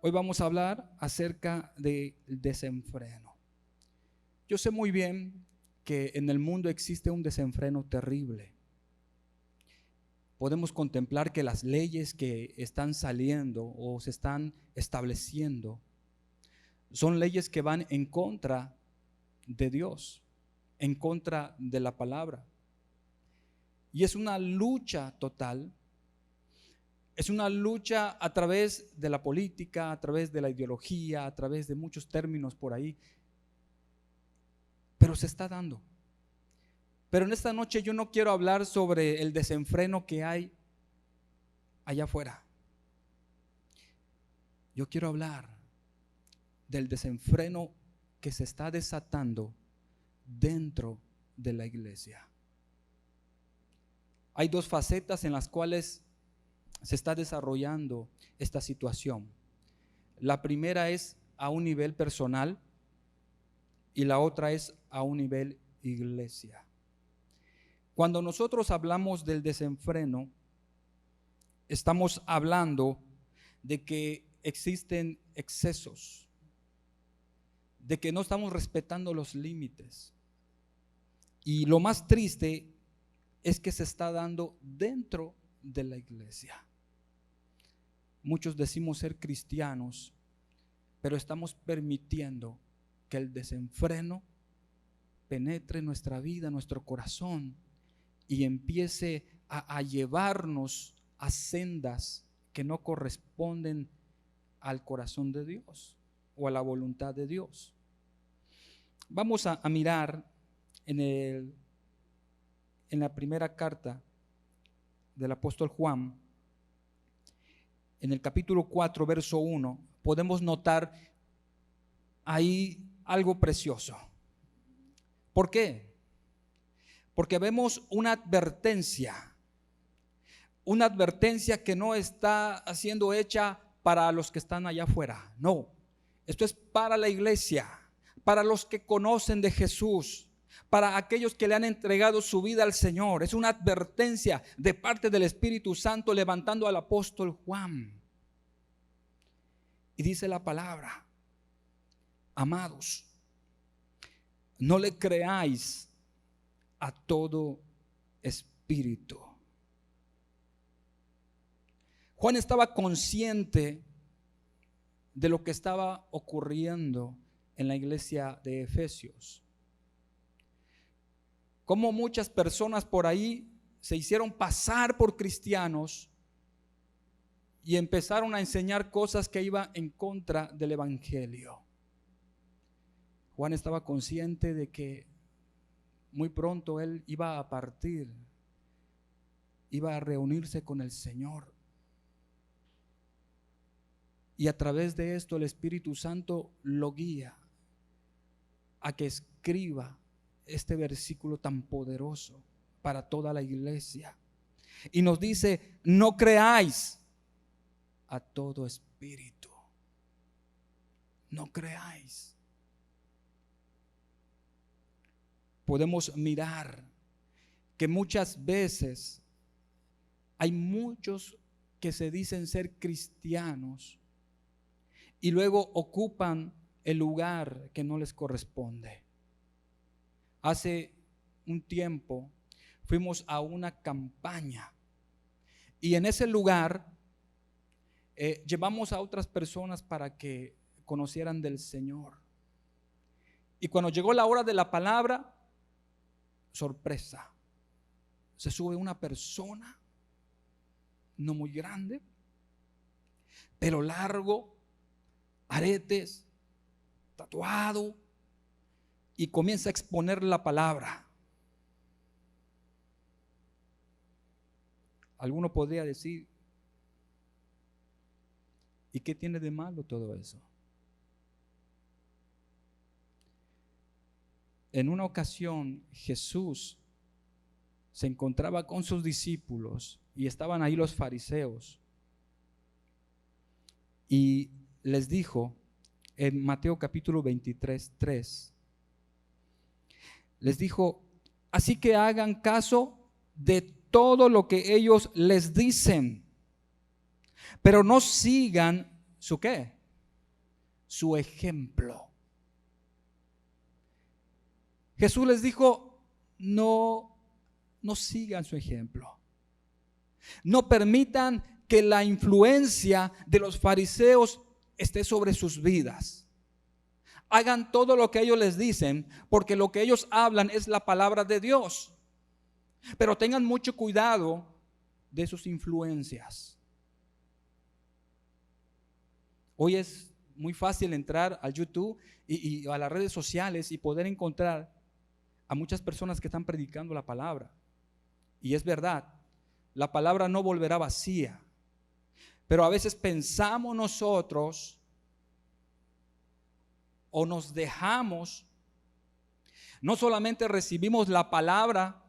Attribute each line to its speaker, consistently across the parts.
Speaker 1: Hoy vamos a hablar acerca del desenfreno. Yo sé muy bien que en el mundo existe un desenfreno terrible. Podemos contemplar que las leyes que están saliendo o se están estableciendo son leyes que van en contra de Dios, en contra de la palabra. Y es una lucha total. Es una lucha a través de la política, a través de la ideología, a través de muchos términos por ahí. Pero se está dando. Pero en esta noche yo no quiero hablar sobre el desenfreno que hay allá afuera. Yo quiero hablar del desenfreno que se está desatando dentro de la iglesia. Hay dos facetas en las cuales se está desarrollando esta situación. La primera es a un nivel personal y la otra es a un nivel iglesia. Cuando nosotros hablamos del desenfreno, estamos hablando de que existen excesos, de que no estamos respetando los límites. Y lo más triste es que se está dando dentro de la iglesia. Muchos decimos ser cristianos, pero estamos permitiendo que el desenfreno penetre nuestra vida, nuestro corazón y empiece a llevarnos a sendas que no corresponden al corazón de Dios o a la voluntad de Dios. Vamos a mirar en la primera carta del apóstol Juan, en el capítulo 4, verso 1, podemos notar ahí algo precioso. ¿Por qué? Porque vemos una advertencia que no está siendo hecha para los que están allá afuera. No, esto es para la iglesia, para los que conocen de Jesús, para aquellos que le han entregado su vida al Señor. Es una advertencia de parte del Espíritu Santo levantando al apóstol Juan. Y dice la palabra: amados, no le creáis a todo espíritu. Juan estaba consciente de lo que estaba ocurriendo en la iglesia de Efesios. Como muchas personas por ahí se hicieron pasar por cristianos y empezaron a enseñar cosas que iban en contra del evangelio. Juan estaba consciente de que muy pronto él iba a partir, iba a reunirse con el Señor. Y a través de esto el Espíritu Santo lo guía a que escriba este versículo tan poderoso para toda la iglesia. Y nos dice: no creáis a todo espíritu. No creáis. Podemos mirar que muchas veces hay muchos que se dicen ser cristianos y luego ocupan el lugar que no les corresponde. Hace un tiempo fuimos a una campaña y en ese lugar llevamos a otras personas para que conocieran del Señor. Y cuando llegó la hora de la palabra, sorpresa, se sube una persona, no muy grande, pelo largo, aretes, tatuado, y comienza a exponer la palabra. Alguno podría decir: ¿y qué tiene de malo todo eso? En una ocasión Jesús se encontraba con sus discípulos y estaban ahí los fariseos, y les dijo en Mateo capítulo 23, 3, les dijo: así que hagan caso de todo lo que ellos les dicen, pero no sigan su ¿qué? su ejemplo. Jesús les dijo, no sigan su ejemplo. No permitan que la influencia de los fariseos esté sobre sus vidas. Hagan todo lo que ellos les dicen, porque lo que ellos hablan es la palabra de Dios. Pero tengan mucho cuidado de sus influencias. Hoy es muy fácil entrar a YouTube y a las redes sociales y poder encontrar a muchas personas que están predicando la palabra. Y es verdad, la palabra no volverá vacía. Pero a veces pensamos nosotros o nos dejamos, no solamente recibimos la palabra,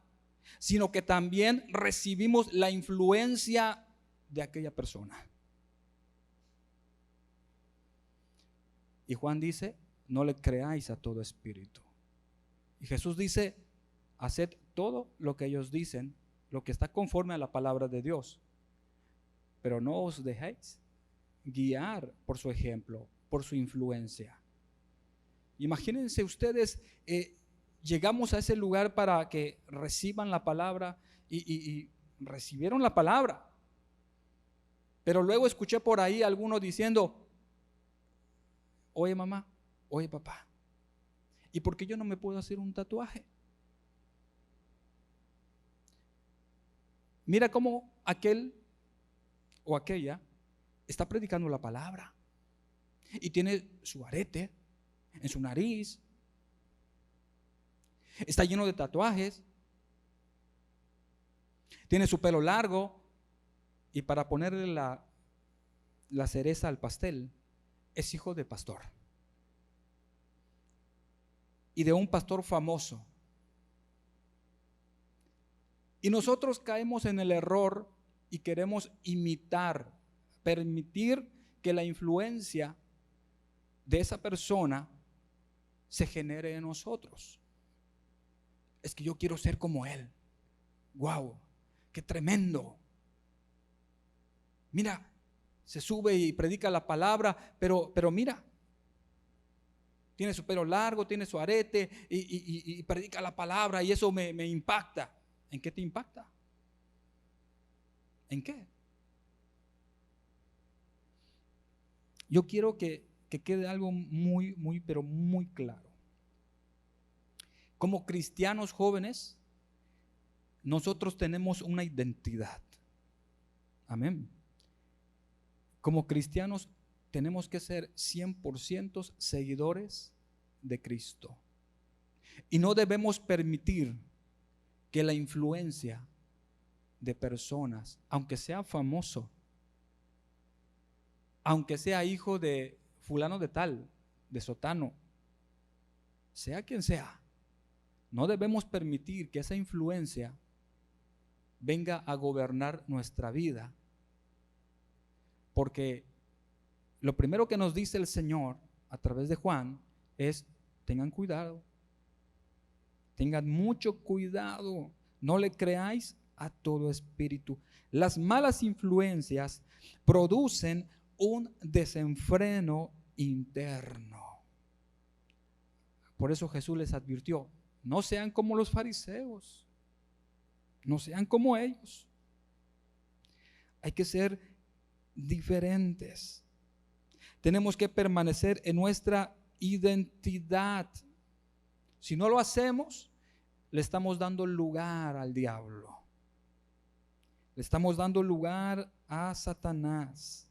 Speaker 1: sino que también recibimos la influencia de aquella persona. Y Juan dice, no le creáis a todo espíritu. Y Jesús dice, haced todo lo que ellos dicen, lo que está conforme a la palabra de Dios. Pero no os dejéis guiar por su ejemplo, por su influencia. Imagínense ustedes, llegamos a ese lugar para que reciban la palabra y recibieron la palabra. Pero luego escuché por ahí a algunos diciendo, oye mamá, oye papá, ¿y por qué yo no me puedo hacer un tatuaje? Mira cómo aquel o aquella está predicando la palabra y tiene su arete en su nariz, está lleno de tatuajes, tiene su pelo largo y para ponerle la cereza al pastel, es hijo de pastor y de un pastor famoso. Y nosotros caemos en el error y queremos imitar, permitir que la influencia de esa persona se genere en nosotros. Es que yo quiero ser como él. Wow, qué tremendo. Mira, se sube y predica la palabra, pero mira, tiene su pelo largo, tiene su arete y predica la palabra y eso me impacta. ¿En qué te impacta? ¿En qué? Yo quiero que quede algo muy, pero muy claro. Como cristianos jóvenes, nosotros tenemos una identidad. Amén. Como cristianos tenemos que ser 100% seguidores de Cristo. Y no debemos permitir que la influencia de personas, aunque sea famoso, aunque sea hijo de fulano de tal, de sotano, sea quien sea, no debemos permitir que esa influencia venga a gobernar nuestra vida. Porque lo primero que nos dice el Señor a través de Juan es, tengan cuidado, tengan mucho cuidado, no le creáis a todo espíritu. Las malas influencias producen un desenfreno interno. Por eso Jesús les advirtió, no sean como los fariseos, no sean como ellos. Hay que ser diferentes. Tenemos que permanecer en nuestra identidad. Si no lo hacemos, le estamos dando lugar al diablo. Le estamos dando lugar a Satanás.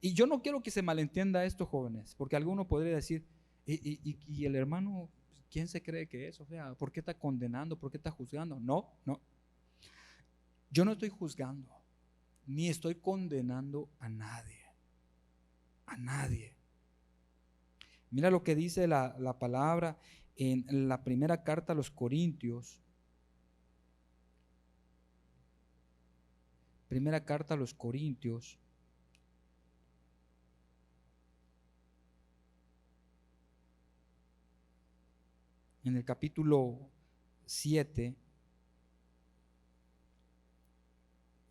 Speaker 1: Y yo no quiero que se malentienda esto, jóvenes, porque alguno podría decir, y el hermano, ¿quién se cree que es? O sea, ¿por qué está condenando? ¿Por qué está juzgando? No. Yo no estoy juzgando, ni estoy condenando a nadie. A nadie. Mira lo que dice la palabra en la primera carta a los Corintios. Primera carta a los Corintios. En el capítulo 7,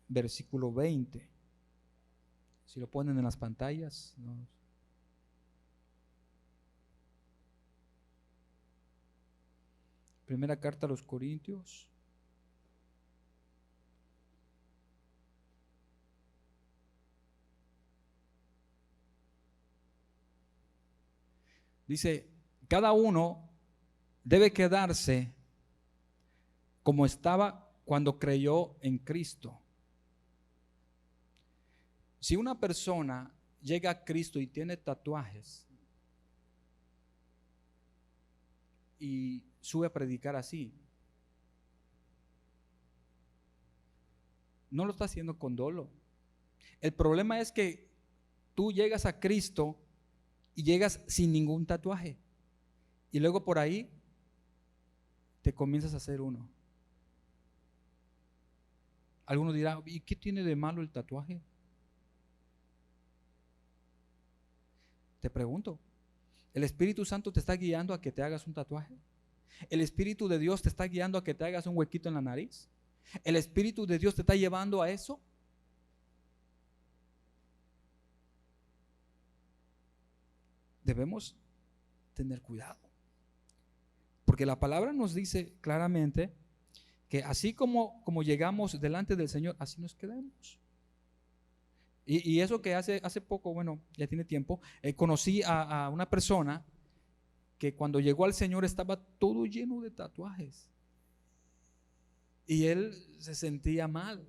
Speaker 1: versículo 20. Si lo ponen en las pantallas, ¿no? Primera carta a los Corintios. Dice, cada uno debe quedarse como estaba cuando creyó en Cristo. Si una persona llega a Cristo y tiene tatuajes y sube a predicar así, no lo está haciendo con dolo. El problema es que tú llegas a Cristo y llegas sin ningún tatuaje y luego por ahí te comienzas a hacer uno. Algunos dirán, ¿y qué tiene de malo el tatuaje? Te pregunto, ¿el Espíritu Santo te está guiando a que te hagas un tatuaje? ¿El Espíritu de Dios te está guiando a que te hagas un huequito en la nariz? ¿El Espíritu de Dios te está llevando a eso? Debemos tener cuidado, porque la palabra nos dice claramente que así como llegamos delante del Señor, así nos quedamos. Y eso que hace poco, bueno, ya tiene tiempo, conocí a una persona que cuando llegó al Señor estaba todo lleno de tatuajes y él se sentía mal,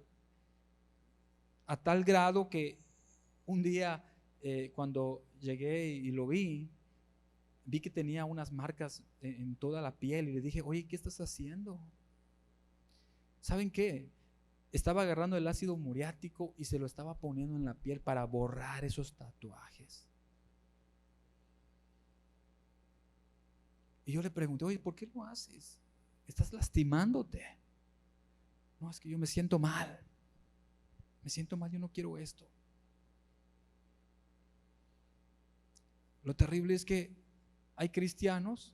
Speaker 1: a tal grado que un día cuando llegué y lo vi que tenía unas marcas en toda la piel y le dije, oye, ¿qué estás haciendo? ¿Saben qué? Estaba agarrando el ácido muriático y se lo estaba poniendo en la piel para borrar esos tatuajes. Y yo le pregunté, oye, ¿por qué lo haces? Estás lastimándote. No, es que yo me siento mal. Me siento mal, yo no quiero esto. Lo terrible es que hay cristianos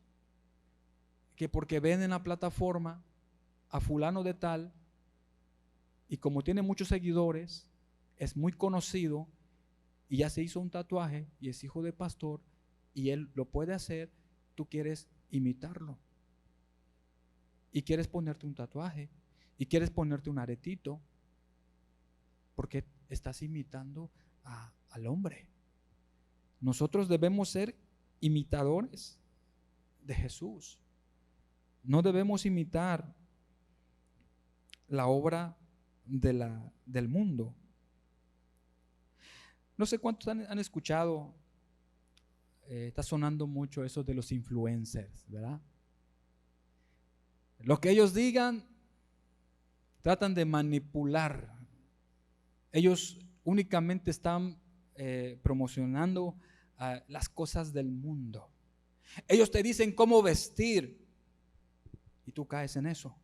Speaker 1: que porque ven en la plataforma a fulano de tal y como tiene muchos seguidores, es muy conocido y ya se hizo un tatuaje y es hijo de pastor y él lo puede hacer, tú quieres imitarlo y quieres ponerte un tatuaje y quieres ponerte un aretito porque estás imitando al hombre. Nosotros debemos ser imitadores de Jesús. No debemos imitar la obra del mundo. No sé cuántos han escuchado, está sonando mucho eso de los influencers, ¿verdad? Lo que ellos digan, tratan de manipular. Ellos únicamente están promocionando las cosas del mundo. Ellos te dicen cómo vestir y tú caes en eso.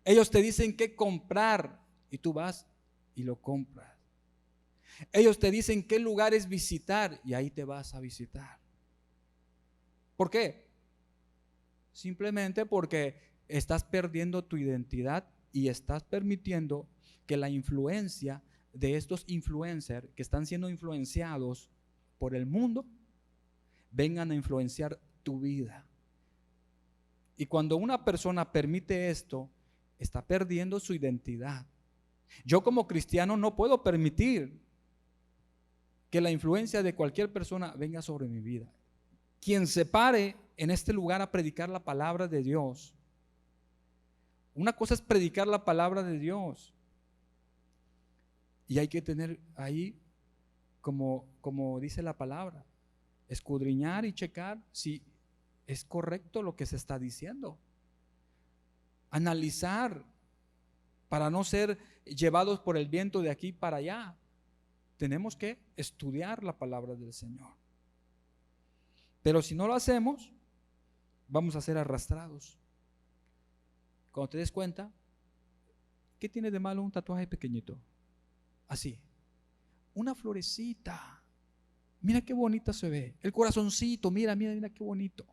Speaker 1: Ellos te dicen qué comprar y tú vas y lo compras. Ellos te dicen qué lugares visitar y ahí te vas a visitar. ¿Por qué? Simplemente porque estás perdiendo tu identidad y estás permitiendo que la influencia de estos influencers que están siendo influenciados por el mundo vengan a influenciar tu vida. Y cuando una persona permite esto, está perdiendo su identidad. Yo como cristiano no puedo permitir que la influencia de cualquier persona venga sobre mi vida. Quien se pare en este lugar a predicar la palabra de Dios, una cosa es predicar la palabra de Dios y hay que tener ahí, como dice la palabra, escudriñar y checar si es correcto lo que se está diciendo. Analizar para no ser llevados por el viento de aquí para allá. Tenemos que estudiar la palabra del Señor. Pero si no lo hacemos, vamos a ser arrastrados. Cuando te des cuenta, ¿qué tiene de malo un tatuaje pequeñito? Así, una florecita. Mira qué bonita se ve. El corazoncito, mira qué bonito.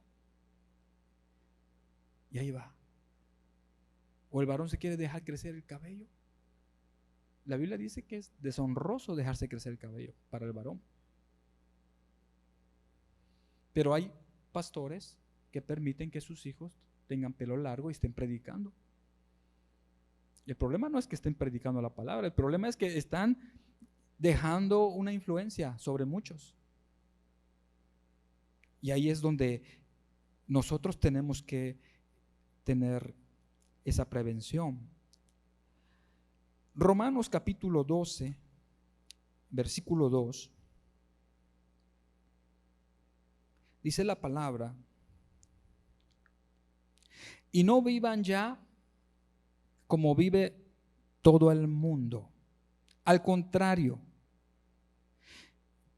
Speaker 1: Y ahí va. O el varón se quiere dejar crecer el cabello. La Biblia dice que es deshonroso dejarse crecer el cabello para el varón. Pero hay pastores que permiten que sus hijos tengan pelo largo y estén predicando. El problema no es que estén predicando la palabra, el problema es que están dejando una influencia sobre muchos. Y ahí es donde nosotros tenemos que tener esa prevención. Romanos capítulo 12, versículo 2, dice la palabra: y no vivan ya como vive todo el mundo. Al contrario,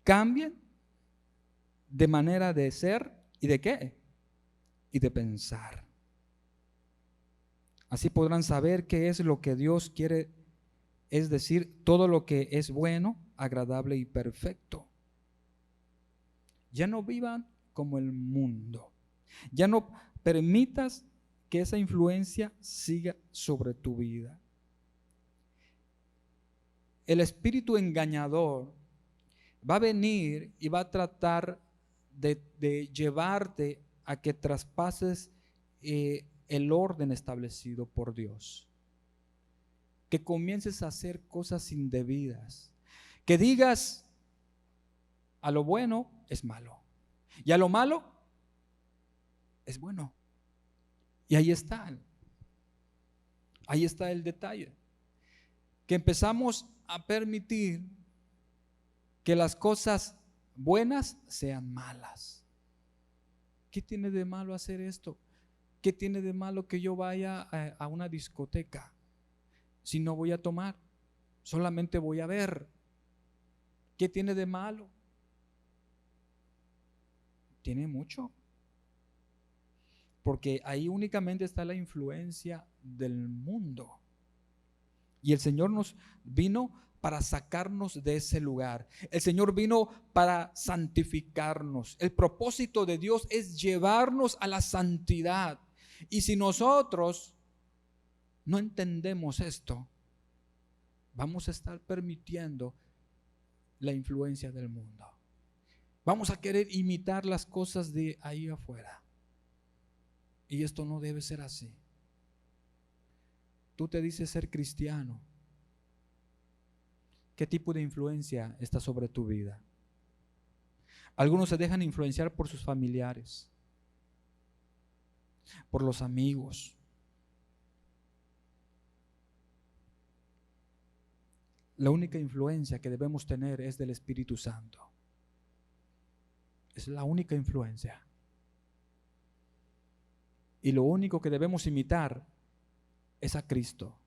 Speaker 1: cambien de manera de ser y de qué, y de pensar. Así podrán saber qué es lo que Dios quiere, es decir, todo lo que es bueno, agradable y perfecto. Ya no vivan como el mundo. Ya no permitas que esa influencia siga sobre tu vida. El espíritu engañador va a venir y va a tratar de llevarte a que traspases el orden establecido por Dios, que comiences a hacer cosas indebidas, que digas: a lo bueno es malo y a lo malo es bueno. Y ahí está el detalle, que empezamos a permitir que las cosas buenas sean malas. ¿Qué tiene de malo hacer esto? ¿Qué tiene de malo que yo vaya a una discoteca si no voy a tomar? Solamente voy a ver. ¿Qué tiene de malo? Tiene mucho. Porque ahí únicamente está la influencia del mundo. Y el Señor nos vino para sacarnos de ese lugar. El Señor vino para santificarnos. El propósito de Dios es llevarnos a la santidad. Y si nosotros no entendemos esto, vamos a estar permitiendo la influencia del mundo. Vamos a querer imitar las cosas de ahí afuera. Y esto no debe ser así. Tú te dices ser cristiano. ¿Qué tipo de influencia está sobre tu vida? Algunos se dejan influenciar por sus familiares, por los amigos. La única influencia que debemos tener es del Espíritu Santo. Es la única influencia. Y lo único que debemos imitar es a Cristo.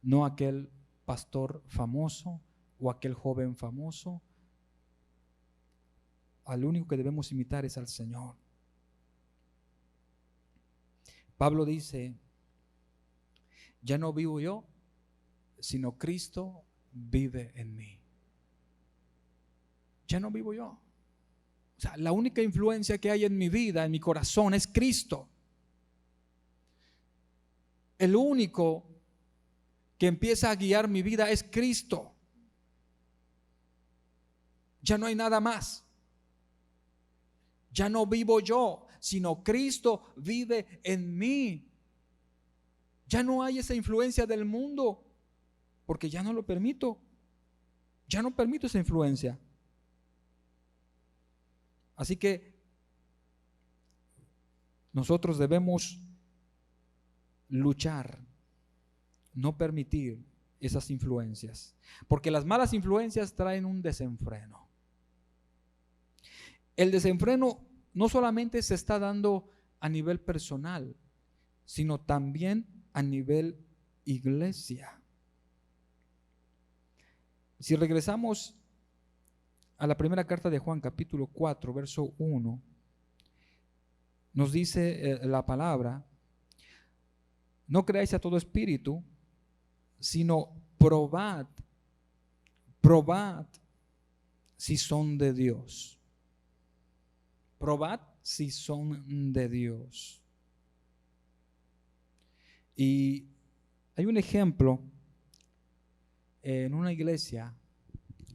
Speaker 1: No aquel pastor famoso o aquel joven famoso. Al único que debemos imitar es al Señor. Pablo dice: ya no vivo yo, sino Cristo vive en mí. Ya no vivo yo. O sea, la única influencia que hay en mi vida, en mi corazón, es Cristo. El único que empieza a guiar mi vida es Cristo. Ya no hay nada más. Ya no vivo yo, sino Cristo vive en mí. Ya no hay esa influencia del mundo, porque ya no lo permito. Ya no permito esa influencia. Así que nosotros debemos luchar, no permitir esas influencias, porque las malas influencias traen un desenfreno. El desenfreno no solamente se está dando a nivel personal, sino también a nivel iglesia. Si regresamos a la primera carta de Juan, capítulo 4, verso 1, nos dice la palabra: no creáis a todo espíritu, sino probad si son de Dios. Probad si son de Dios. Y hay un ejemplo. En una iglesia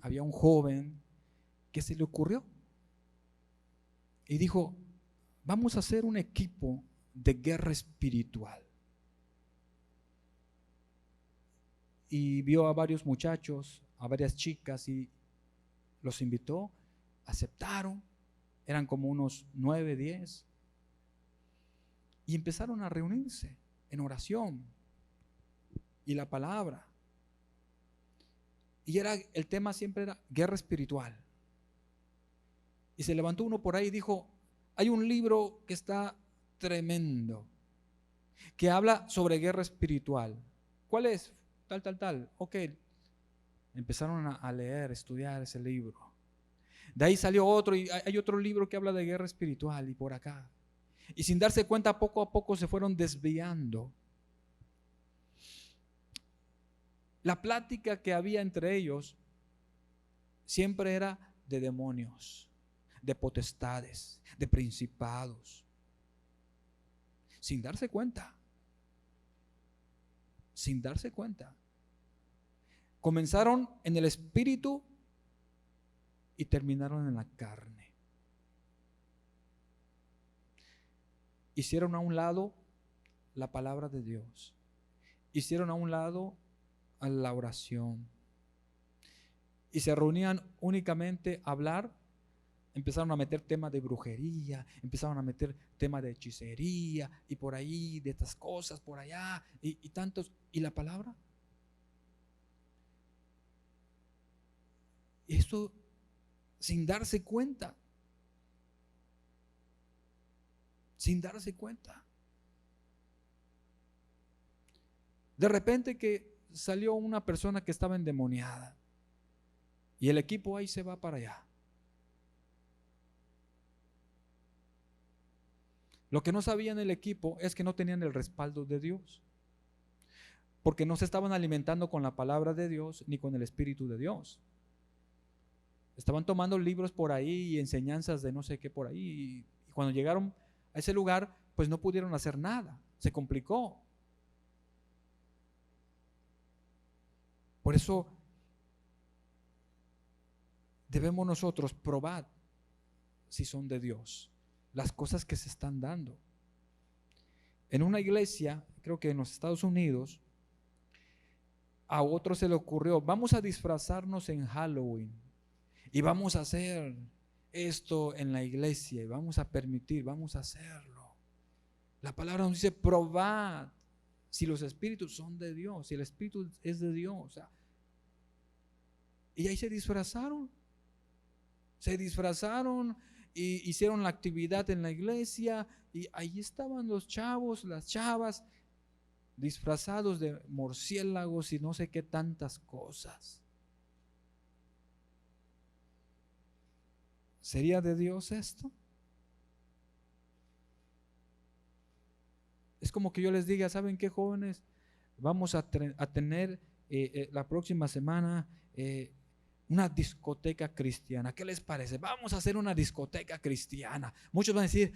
Speaker 1: había un joven que se le ocurrió y dijo: vamos a hacer un equipo de guerra espiritual. Y vio a varios muchachos, a varias chicas y los invitó, aceptaron, eran como unos 9, 10 y empezaron a reunirse en oración y la palabra. Y el tema siempre era guerra espiritual. Y se levantó uno por ahí y dijo, hay un libro que está tremendo, que habla sobre guerra espiritual. ¿Cuál es? Tal. Ok. Empezaron a leer, estudiar ese libro. De ahí salió otro y hay otro libro que habla de guerra espiritual y por acá. Y sin darse cuenta, poco a poco se fueron desviando. La plática que había entre ellos siempre era de demonios, de potestades, de principados. Sin darse cuenta. Sin darse cuenta. Comenzaron en el espíritu y terminaron en la carne. Hicieron a un lado la palabra de Dios. Hicieron a un lado a la oración. Y se reunían únicamente a hablar. Empezaron a meter temas de brujería, empezaron a meter temas de hechicería y por ahí, de estas cosas, por allá y tantos. ¿Y la palabra? Esto sin darse cuenta. Sin darse cuenta. De repente que salió una persona que estaba endemoniada y el equipo ahí se va para allá. Lo que no sabían el equipo es que no tenían el respaldo de Dios, porque no se estaban alimentando con la palabra de Dios ni con el Espíritu de Dios. Estaban tomando libros por ahí y enseñanzas de no sé qué por ahí, y cuando llegaron a ese lugar pues no pudieron hacer nada, se complicó. Por eso debemos nosotros probar si son de Dios las cosas que se están dando. En una iglesia, creo que en los Estados Unidos, a otro se le ocurrió, vamos a disfrazarnos en Halloween y vamos a hacer esto en la iglesia y vamos a permitir, vamos a hacerlo. La palabra nos dice, probad si los espíritus son de Dios, si el espíritu es de Dios. Y ahí se disfrazaron y hicieron la actividad en la iglesia y ahí estaban los chavos, las chavas, disfrazados de murciélagos y no sé qué tantas cosas. ¿Sería de Dios esto? Es como que yo les diga, ¿saben qué, jóvenes? Vamos a tener la próxima semana una discoteca cristiana. ¿Qué les parece? Vamos a hacer una discoteca cristiana. Muchos van a decir,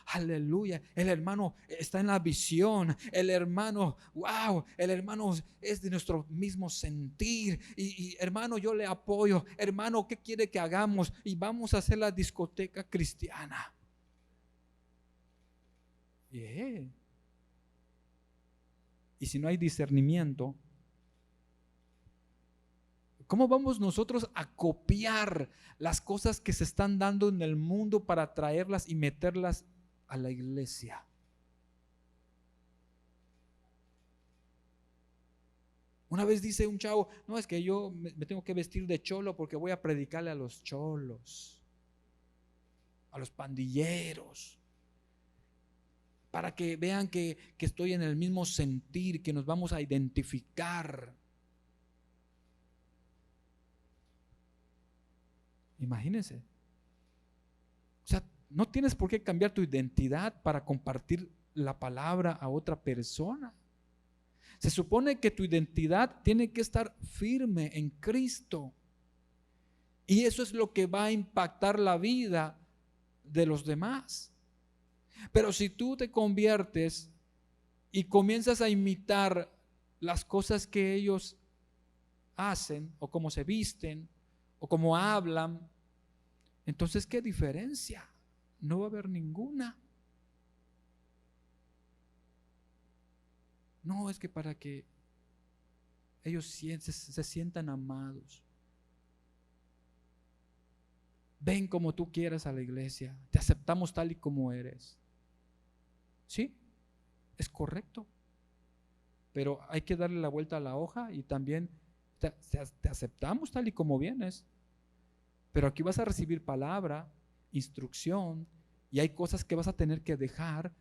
Speaker 1: aleluya, el hermano está en la visión, el hermano, wow, el hermano es de nuestro mismo sentir y hermano, yo le apoyo. Hermano, ¿qué quiere que hagamos? Y vamos a hacer la discoteca cristiana. Yeah. Y si no hay discernimiento, ¿cómo vamos nosotros a copiar las cosas que se están dando en el mundo para traerlas y meterlas a la iglesia? Una vez dice un chavo, no, es que yo me tengo que vestir de cholo porque voy a predicarle a los cholos, a los pandilleros, para que vean que estoy en el mismo sentir, que nos vamos a identificar. Imagínense. O sea, no tienes por qué cambiar tu identidad para compartir la palabra a otra persona. Se supone que tu identidad tiene que estar firme en Cristo. Y eso es lo que va a impactar la vida de los demás. Pero si tú te conviertes y comienzas a imitar las cosas que ellos hacen, o cómo se visten, o cómo hablan, entonces ¿qué diferencia? No va a haber ninguna. No, es que para que ellos se sientan amados. Ven como tú quieras a la iglesia, te aceptamos tal y como eres. Sí, es correcto, pero hay que darle la vuelta a la hoja y también te aceptamos tal y como vienes, pero aquí vas a recibir palabra, instrucción, y hay cosas que vas a tener que dejar,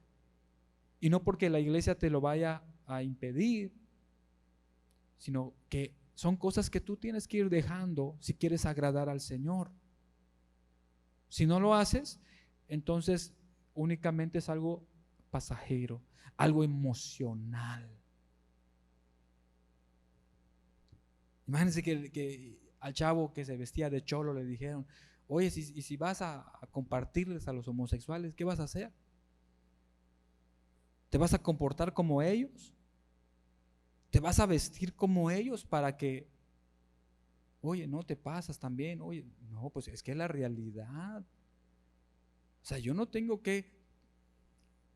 Speaker 1: y no porque la iglesia te lo vaya a impedir, sino que son cosas que tú tienes que ir dejando si quieres agradar al Señor. Si no lo haces, entonces únicamente es algo pasajero, algo emocional. Imagínense que al chavo que se vestía de cholo le dijeron: oye, si vas a compartirles a los homosexuales, ¿qué vas a hacer? ¿Te vas a comportar como ellos? ¿Te vas a vestir como ellos para que, oye, no te pasas también? Oye, no, pues es que es la realidad. O sea, yo no tengo que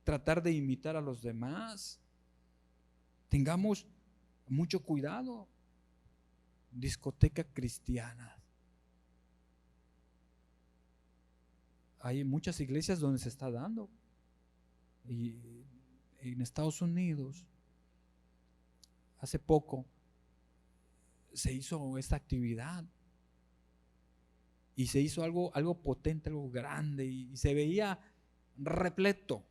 Speaker 1: tratar de imitar a los demás. Tengamos mucho cuidado. Discoteca cristiana. Hay muchas iglesias donde se está dando. Y en Estados Unidos, hace poco, se hizo esta actividad. Y se hizo algo potente, algo grande. Y se veía repleto.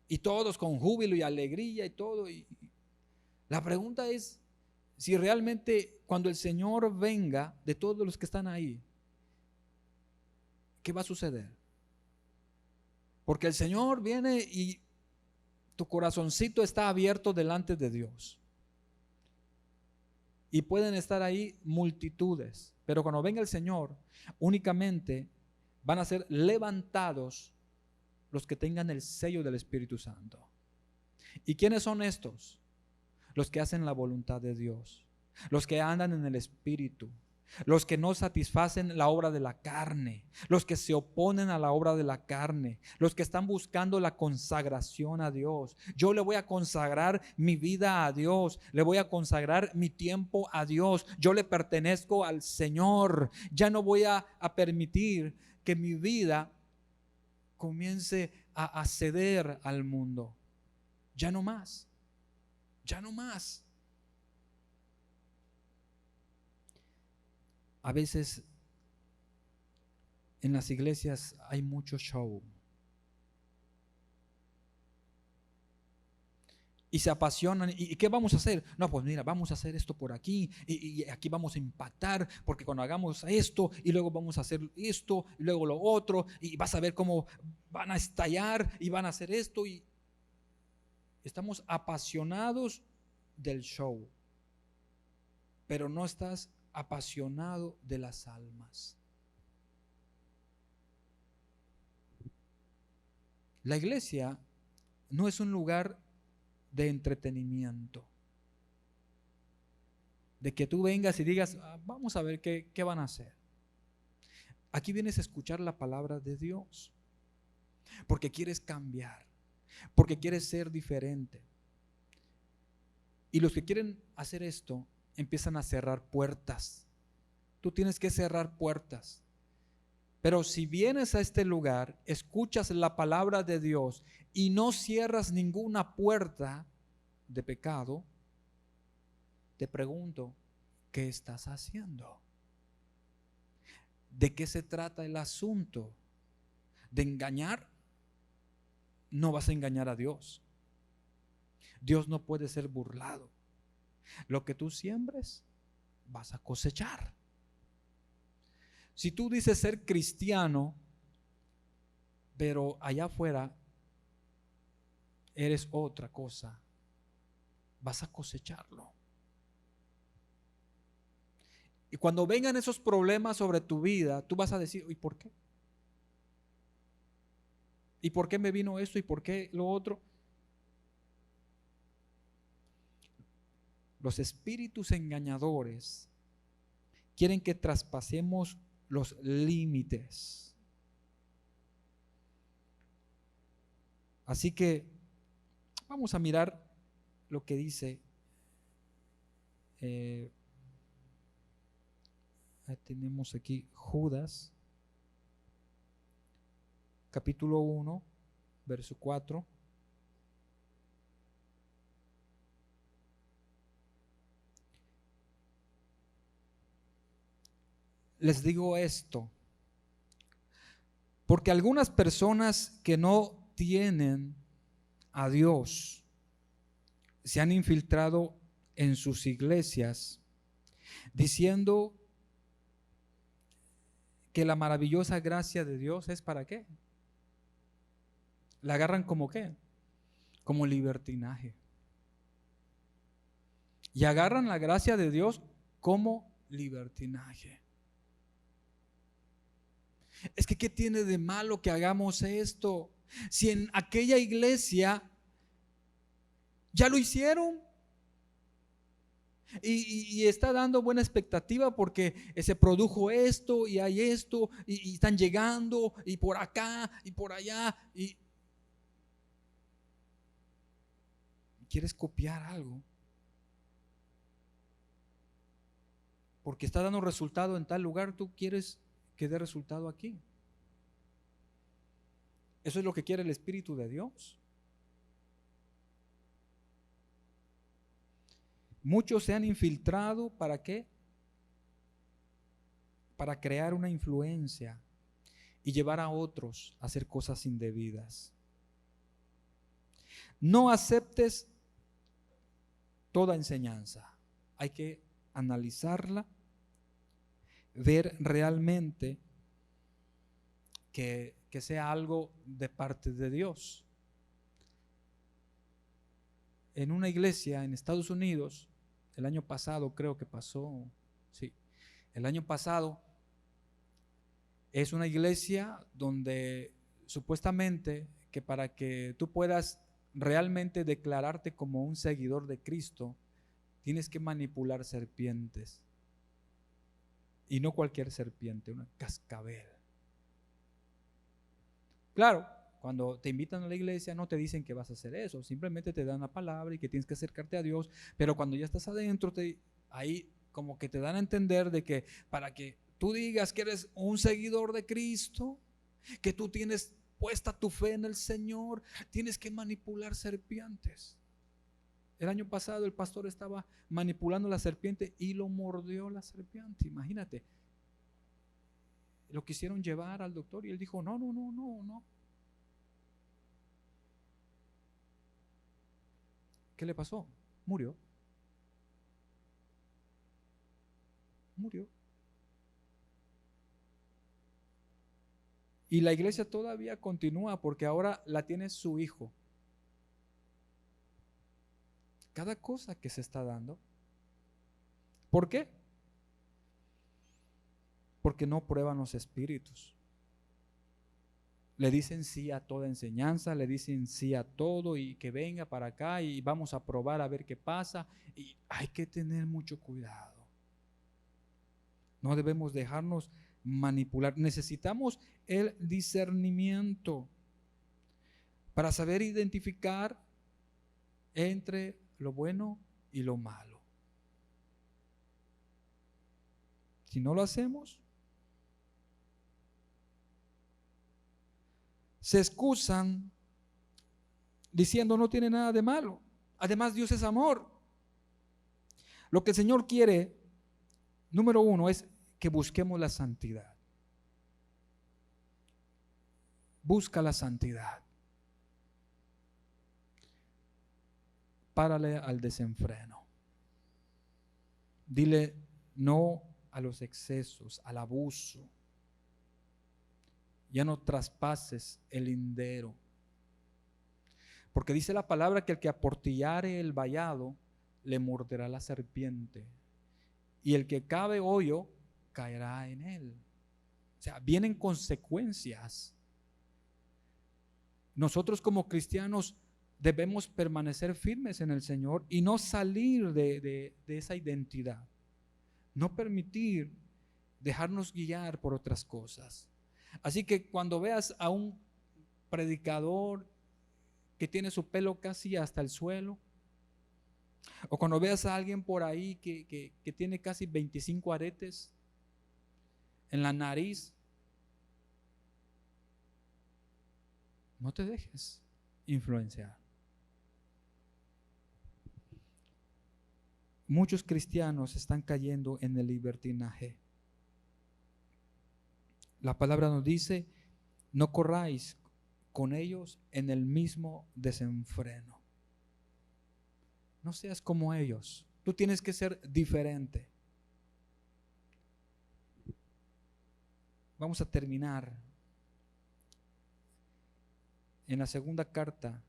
Speaker 1: Y todos con júbilo y alegría y todo. Y la pregunta es si realmente cuando el Señor venga, de todos los que están ahí, ¿qué va a suceder? Porque el Señor viene y tu corazoncito está abierto delante de Dios. Y pueden estar ahí multitudes, pero cuando venga el Señor, únicamente van a ser levantados los que tengan el sello del Espíritu Santo. ¿Y quiénes son estos? Los que hacen la voluntad de Dios, los que andan en el Espíritu, los que no satisfacen la obra de la carne, los que se oponen a la obra de la carne, los que están buscando la consagración a Dios. Yo le voy a consagrar mi vida a Dios, le voy a consagrar mi tiempo a Dios. Yo le pertenezco al Señor. Ya no voy a permitir que mi vida comience a ceder al mundo. Ya no más. Ya no más. A veces en las iglesias hay mucho show. Y se apasionan. ¿Y qué vamos a hacer? No, pues mira, vamos a hacer esto por aquí. Y aquí vamos a impactar. Porque cuando hagamos esto, y luego vamos a hacer esto, y luego lo otro, y vas a ver cómo van a estallar, y van a hacer esto. Y estamos apasionados del show. Pero no estás apasionado de las almas. La iglesia no es un lugar de entretenimiento, de que tú vengas y digas: vamos a ver qué van a hacer. Aquí vienes a escuchar la palabra de Dios, porque quieres cambiar, porque quieres ser diferente. Y los que quieren hacer esto empiezan a cerrar puertas. Tú tienes que cerrar puertas. Pero si vienes a este lugar, escuchas la palabra de Dios y no cierras ninguna puerta de pecado, te pregunto, ¿qué estás haciendo? ¿De qué se trata el asunto? ¿De engañar? No vas a engañar a Dios. Dios no puede ser burlado. Lo que tú siembres, vas a cosechar. Si tú dices ser cristiano, pero allá afuera eres otra cosa, vas a cosecharlo. Y cuando vengan esos problemas sobre tu vida, tú vas a decir: ¿y por qué? ¿Y por qué me vino esto? ¿Y por qué lo otro? Los espíritus engañadores quieren que traspasemos los límites. Así que Vamos a mirar lo que dice. Tenemos aquí Judas, capítulo 1, verso 4. Les digo esto, porque algunas personas que no tienen a Dios se han infiltrado en sus iglesias diciendo que la maravillosa gracia de Dios es ¿para qué? La agarran como ¿qué? Como libertinaje. Y agarran la gracia de Dios como libertinaje. Es que ¿qué tiene de malo que hagamos esto? Si en aquella iglesia ya lo hicieron. Y está dando buena expectativa porque se produjo esto y hay esto y están llegando y por acá y por allá y quieres copiar algo porque está dando resultado en tal lugar, tú quieres que dé resultado aquí. Eso es lo que quiere el Espíritu de Dios. Muchos se han infiltrado, ¿para qué? Para crear una influencia y llevar a otros a hacer cosas indebidas. No aceptes toda enseñanza. Hay que analizarla, ver realmente que sea algo de parte de Dios. En una iglesia en Estados Unidos, el año pasado creo que pasó, sí, el año pasado, es una iglesia donde supuestamente que para que tú puedas realmente declararte como un seguidor de Cristo, tienes que manipular serpientes. Y no cualquier serpiente, una cascabel. Claro, cuando te invitan a la iglesia no te dicen que vas a hacer eso, simplemente te dan la palabra y que tienes que acercarte a Dios, pero cuando ya estás adentro, ahí como que te dan a entender de que para que tú digas que eres un seguidor de Cristo, que tú tienes puesta tu fe en el Señor, tienes que manipular serpientes. El año pasado el pastor estaba manipulando la serpiente y lo mordió la serpiente, imagínate. Lo quisieron llevar al doctor y él dijo, no. ¿Qué le pasó? Murió. Y la iglesia todavía continúa porque ahora la tiene su hijo. Cada cosa que se está dando. ¿Por qué? Porque no prueban los espíritus. Le dicen sí a toda enseñanza, le dicen sí a todo y que venga para acá y vamos a probar a ver qué pasa. Y hay que tener mucho cuidado. No debemos dejarnos manipular. Necesitamos el discernimiento para saber identificar entre lo bueno y lo malo. Si no lo hacemos, se excusan diciendo no tiene nada de malo. Además, Dios es amor. Lo que el Señor quiere, número uno, es que busquemos la santidad. Busca la santidad. Párale al desenfreno. Dile no a los excesos, al abuso. Ya no traspases el lindero. Porque dice la palabra que el que aportillare el vallado le morderá la serpiente. Y el que cabe hoyo caerá en él. O sea, vienen consecuencias. Nosotros como cristianos debemos permanecer firmes en el Señor y no salir de esa identidad. No permitir dejarnos guiar por otras cosas. Así que cuando veas a un predicador que tiene su pelo casi hasta el suelo. O cuando veas a alguien por ahí que tiene casi 25 aretes en la nariz, no te dejes influenciar. Muchos cristianos están cayendo en el libertinaje. La palabra nos dice: no corráis con ellos en el mismo desenfreno. No seas como ellos. Tú tienes que ser diferente. Vamos a terminar en la segunda carta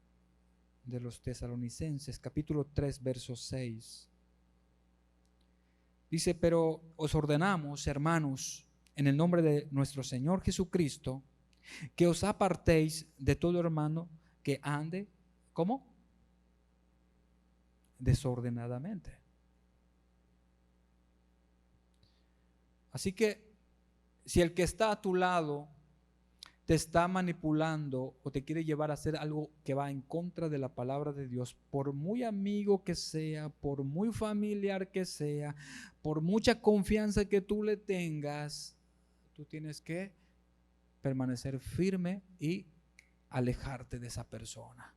Speaker 1: de los Tesalonicenses, capítulo 3, verso 6. Dice: pero os ordenamos, hermanos, en el nombre de nuestro Señor Jesucristo, que os apartéis de todo hermano que ande, ¿cómo? Desordenadamente. Así que si el que está a tu lado te está manipulando o te quiere llevar a hacer algo que va en contra de la palabra de Dios, por muy amigo que sea, por muy familiar que sea, por mucha confianza que tú le tengas, tú tienes que permanecer firme y alejarte de esa persona.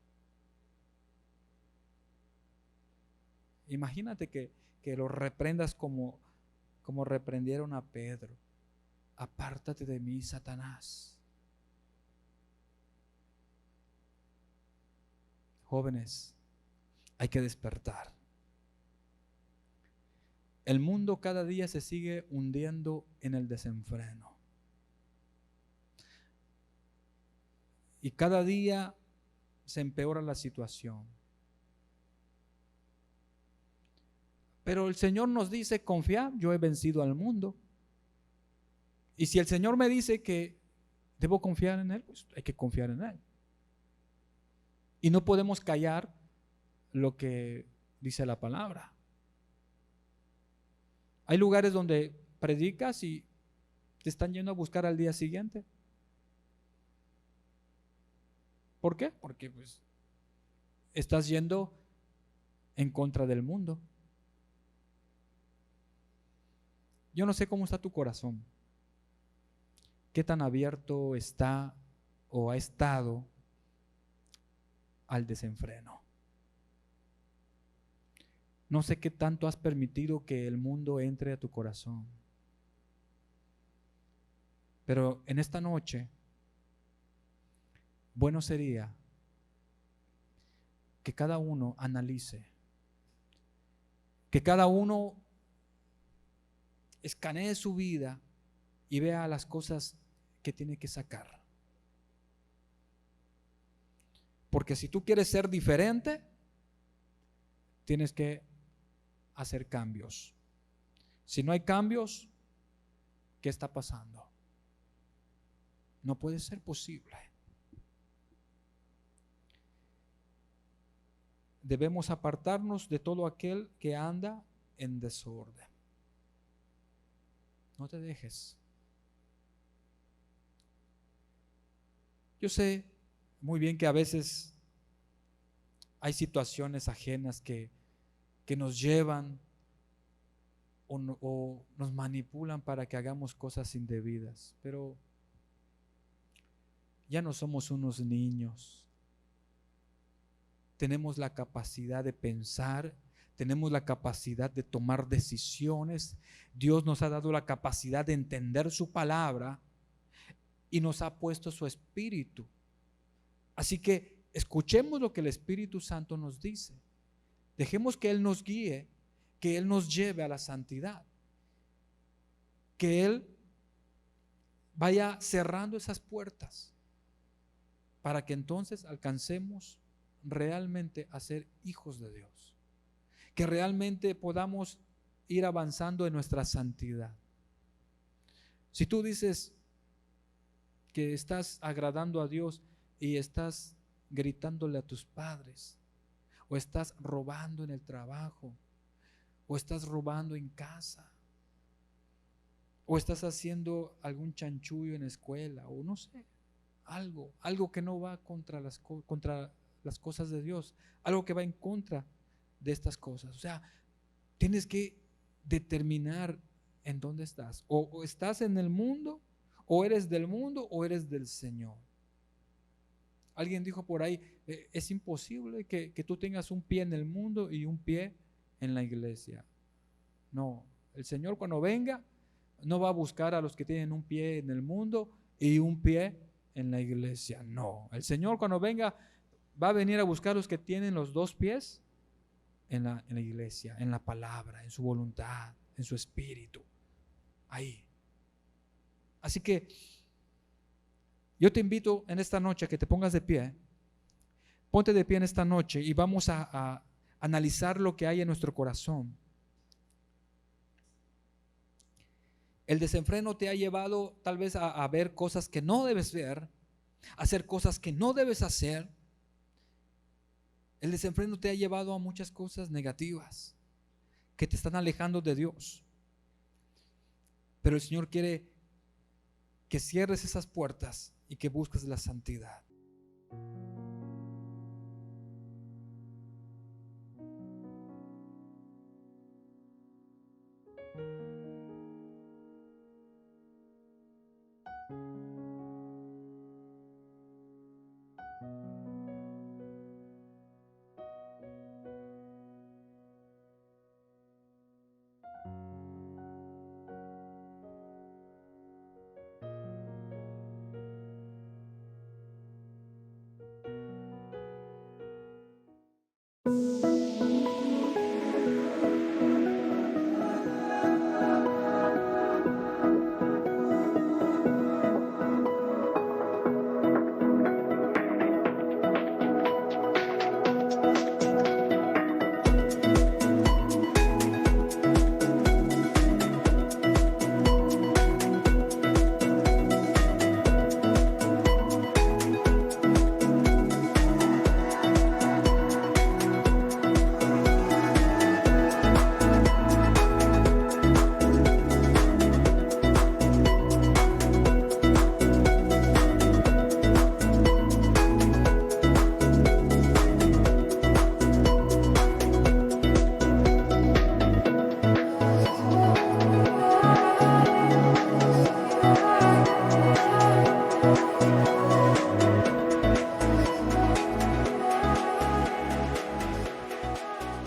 Speaker 1: Imagínate que lo reprendas como reprendieron a Pedro: apártate de mí, Satanás. Jóvenes, hay que despertar. El mundo cada día se sigue hundiendo en el desenfreno. Y cada día se empeora la situación. Pero el Señor nos dice: confía, yo he vencido al mundo. Y si el Señor me dice que debo confiar en Él, pues hay que confiar en Él. Y no podemos callar lo que dice la palabra. Hay lugares donde predicas y te están yendo a buscar al día siguiente. ¿Por qué? Porque pues estás yendo en contra del mundo. Yo no sé cómo está tu corazón. ¿Qué tan abierto está o ha estado al desenfreno? No sé qué tanto has permitido que el mundo entre a tu corazón. Pero en esta noche, bueno sería que cada uno analice, que cada uno escanee su vida y vea las cosas que tiene que sacar. Porque si tú quieres ser diferente, tienes que hacer cambios. Si no hay cambios, ¿qué está pasando? No puede ser posible. Debemos apartarnos de todo aquel que anda en desorden. No te dejes. Yo sé muy bien que a veces hay situaciones ajenas que nos llevan o nos manipulan para que hagamos cosas indebidas, pero ya no somos unos niños. Tenemos la capacidad de pensar, tenemos la capacidad de tomar decisiones. Dios nos ha dado la capacidad de entender su palabra y nos ha puesto su Espíritu. Así que escuchemos lo que el Espíritu Santo nos dice. Dejemos que Él nos guíe, que Él nos lleve a la santidad, que Él vaya cerrando esas puertas para que entonces alcancemos realmente a ser hijos de Dios, que realmente podamos ir avanzando en nuestra santidad. Si tú dices que estás agradando a Dios y estás gritándole a tus padres, o estás robando en el trabajo, o estás robando en casa, o estás haciendo algún chanchullo en la escuela, o no sé, algo que no va contra las cosas de Dios, algo que va en contra de estas cosas. O sea, tienes que determinar en dónde estás. O estás en el mundo, o eres del mundo, o eres del Señor. Alguien dijo por ahí, es imposible que tú tengas un pie en el mundo y un pie en la iglesia. No, el Señor cuando venga no va a buscar a los que tienen un pie en el mundo y un pie en la iglesia. No, el Señor cuando venga va a venir a buscar a los que tienen los dos pies en la iglesia, en la palabra, en su voluntad, en su espíritu. Ahí. Así que yo te invito en esta noche a que te pongas de pie. Ponte de pie en esta noche y vamos a analizar lo que hay en nuestro corazón. El desenfreno te ha llevado tal vez a ver cosas que no debes ver, a hacer cosas que no debes hacer. El desenfreno te ha llevado a muchas cosas negativas que te están alejando de Dios. Pero el Señor quiere que cierres esas puertas y que busques la santidad.